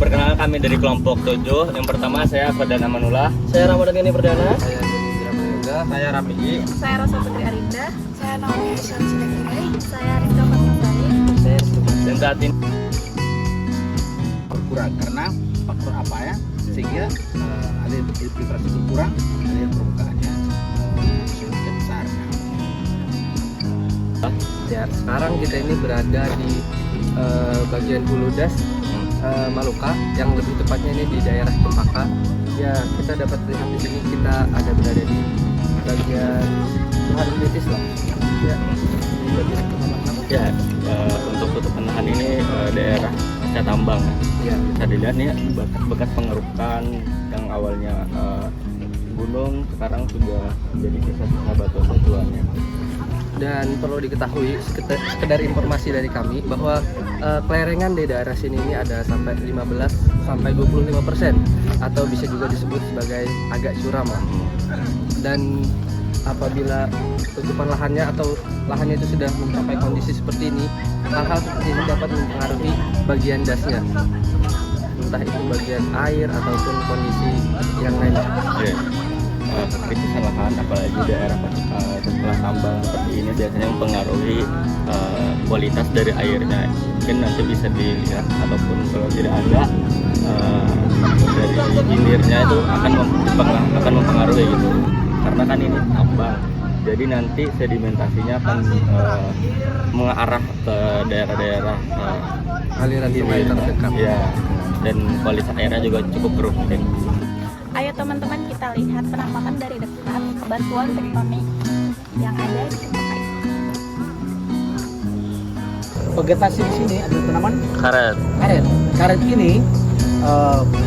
perkenalkan kami dari kelompok 7. Yang pertama saya Perdana Manula. Saya Ramadan Gani Perdana. Saya Deni Yoga. Saya Rafi'i. Saya Rosa Putri Arinda. Saya Naomi Aisyah Cilekirai. Saya Rizka Fatmasari. Saya Dan saat ini berkurang karena faktor apa ya, sehingga ada infiltrasi berkurang, ada yang permukaannya sedikit besar. Ya, sekarang kita ini berada di bagian Hulu Das Maluka, yang lebih tepatnya ini di daerah Cempaka. Ya, kita dapat lihat di sini kita ada berada di bagian lahan kritis lah. Ya, di bagian ya untuk tutupan lahan ini daerah pasca tambang. ya. Bisa dilihat nih bekas pengerukan yang awalnya gunung sekarang sudah jadi sisa-sisa batu-batuannya. Dan perlu diketahui sekedar informasi dari kami bahwa kelerengan di daerah sini ini ada sampai 15 sampai 25%, atau bisa juga disebut sebagai agak curam lah. Dan apabila tutupan lahannya atau lahannya itu sudah mencapai kondisi seperti ini, hal-hal seperti ini dapat mempengaruhi bagian dasnya, entah itu bagian air ataupun kondisi yang lainnya. Kritisan lahan apalagi daerah setelah tambang seperti ini biasanya mempengaruhi kualitas dari airnya. Mungkin nanti bisa dilihat ataupun kalau tidak ada dari hilirnya itu akan mempengaruhi gitu, karena kan ini tambang, jadi nanti sedimentasinya akan mengarah ke daerah-daerah Aliran sungai terdekat. ya, dan kualitas airnya juga cukup buruk mungkin. Ayo teman-teman kita lihat penampakan dari dekat batuan tektonik yang ada di Cempaka ini. Vegetasi di sini ada tanaman Karet. karet. Karet ini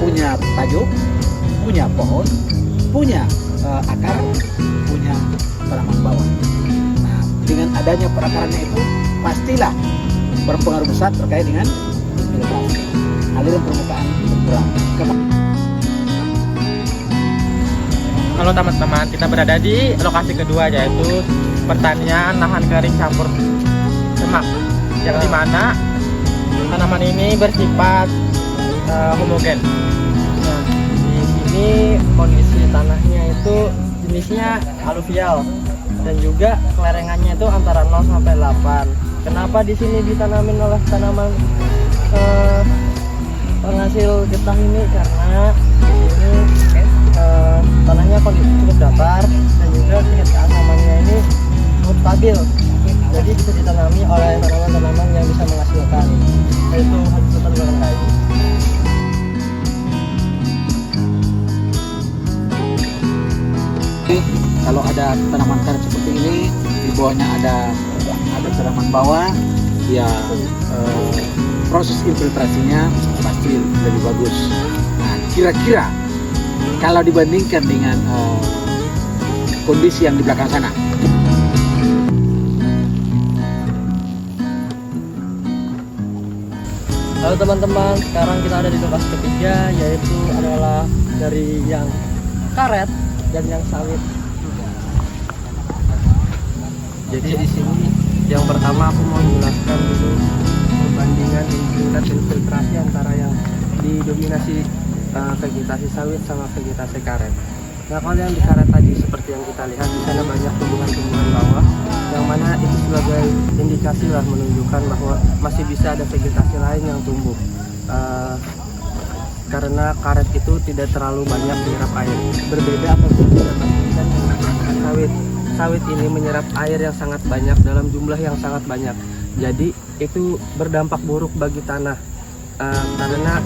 punya tajuk, punya pohon, punya akar, punya tanaman bawah. Nah, dengan adanya perakarannya itu pastilah berpengaruh besar terkait dengan infiltrasi. Aliran permukaan berkurang. Halo teman-teman, kita berada di lokasi kedua, yaitu pertanian lahan kering campur semak, yang dimana tanaman ini bersifat homogen. Nah, di sini kondisi tanahnya itu jenisnya aluvial dan juga kelerengannya itu antara 0 sampai 8. Kenapa di sini ditanamin oleh tanaman penghasil getah ini? Karena di sini tanahnya cukup datar dan juga tingkat keasamannya ini cukup stabil, jadi bisa ditanami oleh tanaman-tanaman yang bisa menghasilkan, yaitu habitat bukan kayu. Kalau ada tanaman karet seperti ini, di bawahnya ada tanaman bawah, ya proses infiltrasinya pasti lebih bagus. Nah, kira-kira kalau dibandingkan dengan kondisi yang di belakang sana, Halo teman-teman, sekarang kita ada di lokasi ketiga, yaitu adalah dari yang karet dan yang sawit. Jadi di sini yang pertama aku mau menjelaskan dulu perbandingan tingkat infiltrasi antara yang didominasi vegetasi sawit sama vegetasi karet. Nah, kalau yang di karet tadi seperti yang kita lihat di sana banyak tumbuhan-tumbuhan bawah, yang mana itu sebagai indikasi lah menunjukkan bahwa masih bisa ada vegetasi lain yang tumbuh. Karena karet itu tidak terlalu banyak menyerap air. Berbeda apabila kita bandingkan dengan sawit. Sawit ini menyerap air yang sangat banyak dalam jumlah yang sangat banyak. Jadi itu berdampak buruk bagi tanah karena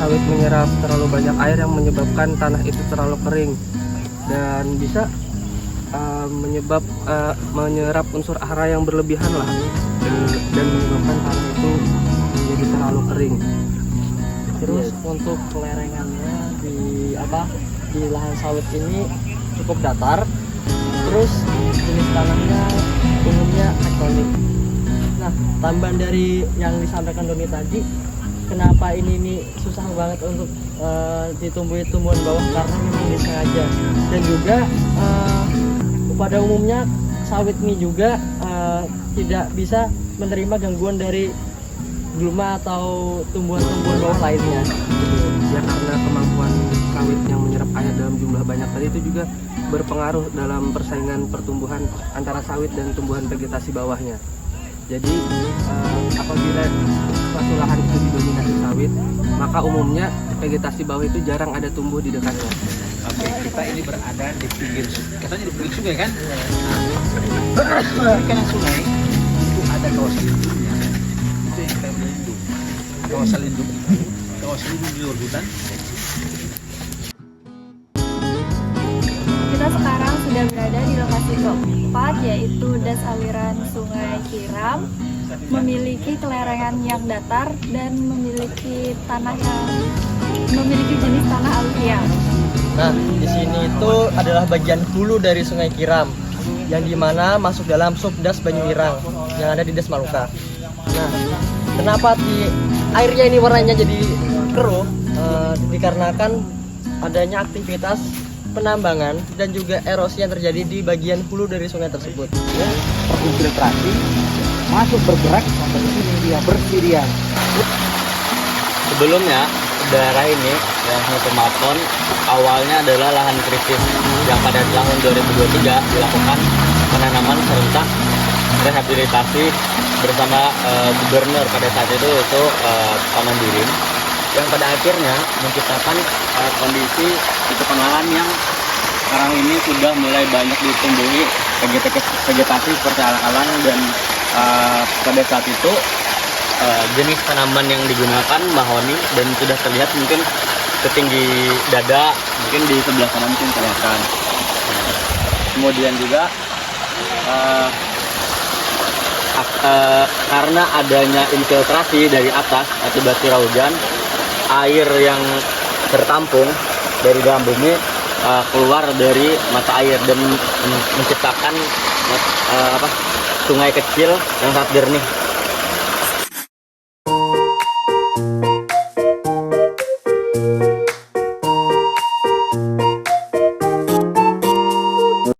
sawit menyerap terlalu banyak air yang menyebabkan tanah itu terlalu kering dan bisa menyerap unsur hara yang berlebihan lah, dan menyebabkan tanah itu menjadi terlalu kering. Terus untuk kelerengannya di lahan sawit ini cukup datar. Terus jenis tanahnya umumnya tektonik. Nah, tambahan dari yang disampaikan Doni tadi, kenapa ini susah banget untuk ditumbuhi tumbuhan bawah, karena memang disengaja. Dan juga pada umumnya sawit ini juga tidak bisa menerima gangguan dari gulma atau tumbuhan-tumbuhan bawah lainnya gitu. Ya karena kemampuan sawit yang menyerap air dalam jumlah banyak tadi itu juga berpengaruh dalam persaingan pertumbuhan antara sawit dan tumbuhan vegetasi bawahnya. Jadi apabila suatu lahan itu didominasi sawit, maka umumnya vegetasi bawah itu jarang ada tumbuh di dekatnya. Oke, kita ini berada di pinggir sungai. Katanya di pinggir sungai kan? Nah, di kanan sungai itu ada kawasan lindungnya. Itu yang kita lindung. Kawasan lindung itu, kawasan lindung di luar hutan. Kita sekarang sudah berada di lokasi keempat, yaitu das aliran Sungai Kiram, memiliki kelerengan yang datar dan memiliki jenis tanah aluvial. Nah, di sini itu adalah bagian hulu dari Sungai Kiram, yang dimana masuk dalam subdas Banyuirang yang ada di Das Maluka. Nah, kenapa airnya ini warnanya jadi keruh? Dikarenakan adanya aktivitas penambangan dan juga erosi yang terjadi di bagian hulu dari sungai tersebut. Ya, infiltrasi masuk bergerak sampai di sini dia bersirian. Sebelumnya daerah ini yang Pematon awalnya adalah lahan kritis yang pada tahun 2023 dilakukan penanaman serentak rehabilitasi bersama gubernur pada saat itu Paman Birin, yang pada akhirnya menciptakan kondisi di lahan yang sekarang ini sudah mulai banyak ditumbuhi vegetasi seperti alang-alang, dan pada saat itu jenis tanaman yang digunakan mahoni, dan sudah terlihat mungkin setinggi dada, mungkin di sebelah sana mungkin kelihatan. Kemudian juga karena adanya infiltrasi dari atas akibat curah hujan, air yang tertampung dari dalam bumi keluar dari mata air dan menciptakan sungai kecil yang sangat jernih.